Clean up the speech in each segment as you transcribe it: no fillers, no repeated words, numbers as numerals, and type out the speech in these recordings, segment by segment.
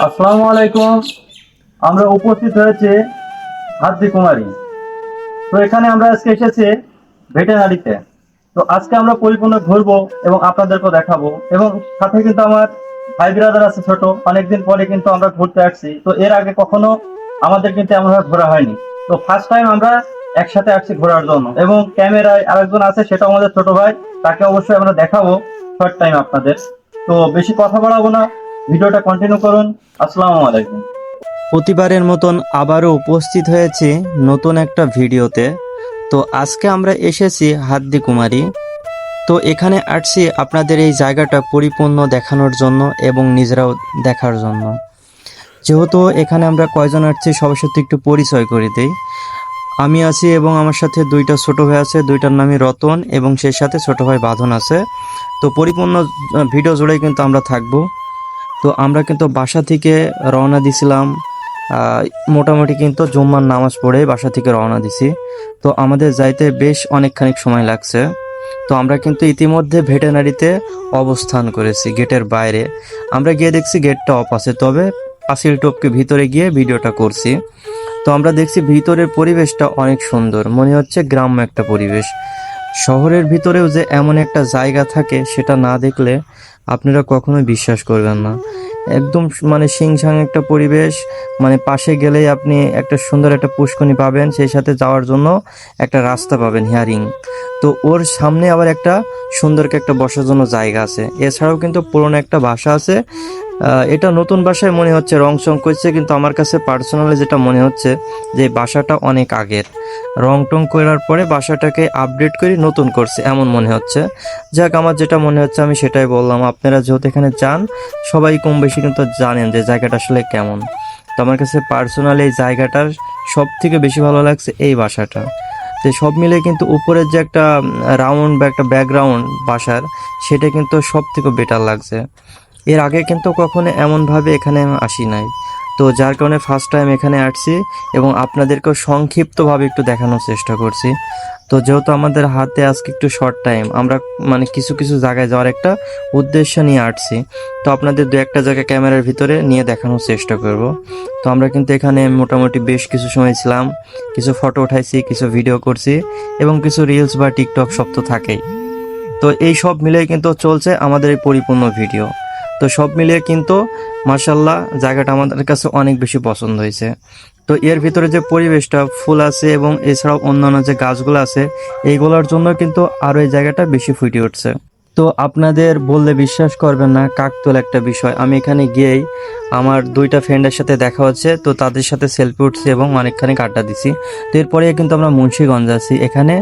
আসসালামু আলাইকুম। আমরা উপস্থিত হয়েছে হাদ্দি কুমারী। তো এখানে আমরা আজকে এসেছি ভেটেনারিতে। তো আজকে আমরা পরিপূর্ণ ঘুরবো এবং আপনাদেরকে দেখাবো, এবং সাথে কিন্তু আমার ভাই ব্রাদার আছে ছোট। অনেকদিন পরে কিন্তু আমরা ঘুরতে আসছি, তো এর আগে কখনো আমাদের কিন্তু এমনভাবে ঘোরা হয়নি। তো ফার্স্ট টাইম আমরা একসাথে আসছি ঘোরার জন্য, এবং ক্যামেরায় আরেকজন আছে, সেটা আমাদের ছোট ভাই। তাকে অবশ্যই আমরা দেখাবো শর্ট টাইম আপনাদের। তো বেশি কথা বাড়াবো না, ভিডিওটা কন্টিনিউ করুন। আসসালামু আলাইকুম। প্রতিবারের মতন আবারও উপস্থিত হয়েছি নতুন একটা ভিডিওতে। তো আজকে আমরা এসেছি হাদ্দি কুমারী। তো এখানে আসছি আপনাদের এই জায়গাটা পরিপূর্ণ দেখানোর জন্য এবং নিজেরাও দেখার জন্য। যেহেতু এখানে আমরা কয়জন আসছি সবার সাথে একটু পরিচয় করে দিই। আমি আছি এবং আমার সাথে দুইটা ছোট ভাই আছে, দুইটার নামই রতন এবং সেই সাথে ছোট ভাই বাঁধন আছে। তো পরিপূর্ণ ভিডিও জুড়েই কিন্তু আমরা থাকবো। তো আমরা কিন্তু বাসা থেকে রওনা দিছিলাম আহ, মোটামুটি কিন্তু জুম্মার নামাজ পড়ে বাসা থেকে রওনা দিছি। তো আমাদের যাইতে বেশ অনেকখানি সময় লাগছে। তো আমরা কিন্তু ইতিমধ্যে ভেটেনারিতে অবস্থান করেছি গেটের বাইরে। আমরা গিয়ে দেখছি গেটটা অফ আছে, তবে পাঁচিল টপকে ভিতরে গিয়ে ভিডিওটা করছি। তো আমরা দেখছি ভিতরের পরিবেশটা অনেক সুন্দর, মনে হচ্ছে গ্রাম্য একটা পরিবেশ। শহরের ভিতরেও যে এমন একটা জায়গা থাকে সেটা না দেখলে আপনারা কখনোই বিশ্বাস করবেন না। একদম মানে শিংসাং একটা পরিবেশ। মানে পাশে গেলেই আপনি একটা সুন্দর একটা পুষ্করিণী পাবেন, সেই সাথে যাওয়ার জন্য একটা রাস্তা পাবেন হিয়ারিং। তো ওর সামনে আবার একটা সুন্দর একটা বসার জন্য জায়গা আছে। এছাড়াও কিন্তু পুরনো একটা বাসা আছে। এটা নতুন বাসায় মনে হচ্ছে রং চং করছে, কিন্তু আমার কাছে পার্সোনালি যেটা মনে হচ্ছে যে বাসাটা অনেক আগের। রং টং করার পরে বাসাটাকে আপডেট করে নতুন করছে এমন মনে হচ্ছে। যাক, আমার যেটা মনে হচ্ছে আমি সেটাই বললাম। আপনারা যেহেতু এখানে যান, সবাই কম বেশি কিন্তু জানেন যে জায়গাটা আসলে কেমন। তো আমার কাছে পার্সোনালি এই জায়গাটার সব থেকে বেশি ভালো লাগছে এই বাসাটা। তো সব মিলে কিন্তু উপরের যে একটা রাউন্ড বা একটা ব্যাকগ্রাউন্ড বাসার, সেটা কিন্তু সব থেকে বেটার লাগছে। এর আগে কিন্তু কখনো এমনভাবে এখানে আমি আসি নাই। তো যার কারণে ফার্স্ট টাইম এখানে আসছি এবং আপনাদেরকেও সংক্ষিপ্তভাবে একটু দেখানোর চেষ্টা করছি। তো যেহেতু আমাদের হাতে আজকে একটু শর্ট টাইম, আমরা মানে কিছু কিছু জায়গায় যাওয়ার একটা উদ্দেশ্য নিয়ে আসছি। তো আপনাদের দু একটা জায়গা ক্যামেরার ভিতরে নিয়ে দেখানোর চেষ্টা করব। তো আমরা কিন্তু এখানে মোটামুটি বেশ কিছু সময় ছিলাম, কিছু ফটো উঠাইছি, কিছু ভিডিও করছি এবং কিছু রিলস বা টিকটক সব তো থাকেই। তো এই সব মিলিয়ে কিন্তু চলছে আমাদের এই পরিপূর্ণ ভিডিও। তো সব মিলিয়ে কিন্তু মাশাল্লাহ জায়গাটা আমাদের কাছে অনেক বেশি পছন্দ হয়েছে। তো এর ভিতরে যে পরিবেশটা ফুল আছে এবং এছাড়াও অন্যান্য যে গাছগুলো আছে, এইগুলোর জন্য কিন্তু আরও এই জায়গাটা বেশি ফুটে উঠছে। তো আপনাদের বললে বিশ্বাস করবেন না, কাকতালীয় একটা বিষয়। আমি এখানে গিয়েই আমার দুইটা ফ্রেন্ডের সাথে দেখা হচ্ছে। তো তাদের সাথে সেলফি উঠছি এবং অনেকখানি আড্ডা দিছি। তো এরপরে কিন্তু আমরা মুন্সিগঞ্জ আছি। এখানে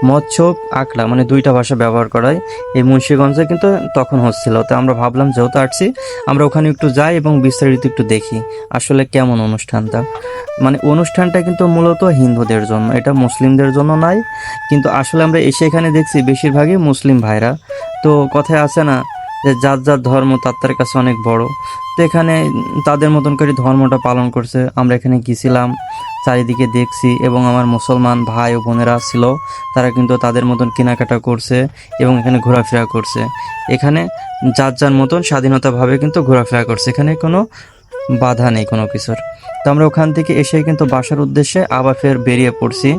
মৎস্য আকলা মানে দুইটা ভাষা ব্যবহার করায়। এই মুন্সিগঞ্জে কিন্তু তখন হচ্ছিল। তো আমরা ভাবলাম যেহেতু আসছি, আমরা ওখানে একটু যাই এবং বিস্তারিত একটু দেখি আসলে কেমন অনুষ্ঠানটা। মানে অনুষ্ঠানটা কিন্তু মূলত হিন্দুদের জন্য, এটা মুসলিমদের জন্য নয়। কিন্তু আসলে আমরা এসে এখানে দেখছি বেশিরভাগই মুসলিম ভাইরা। তো কথায় আছে না যে যার যার ধর্ম তার তার কাছে অনেক বড়। তো এখানে তাদের মতন করে ধর্মটা পালন করছে। আমরা এখানে গেছিলাম, চারিদিকে দেখছি এবং আমার মুসলমান ভাই ও বোনেরা ছিল, তারা কিন্তু তাদের মতন কেনাকাটা করছে এবং এখানে ঘোরাফেরা করছে। এখানে যার যার মতন স্বাধীনতাভাবে কিন্তু ঘোরাফেরা করছে, এখানে কোনো বাধা নেই কোনো কিছুর। তো আমরা ওখান থেকে এসে কিন্তু বাসার উদ্দেশ্যে আবার ফের বেরিয়ে পড়ছি।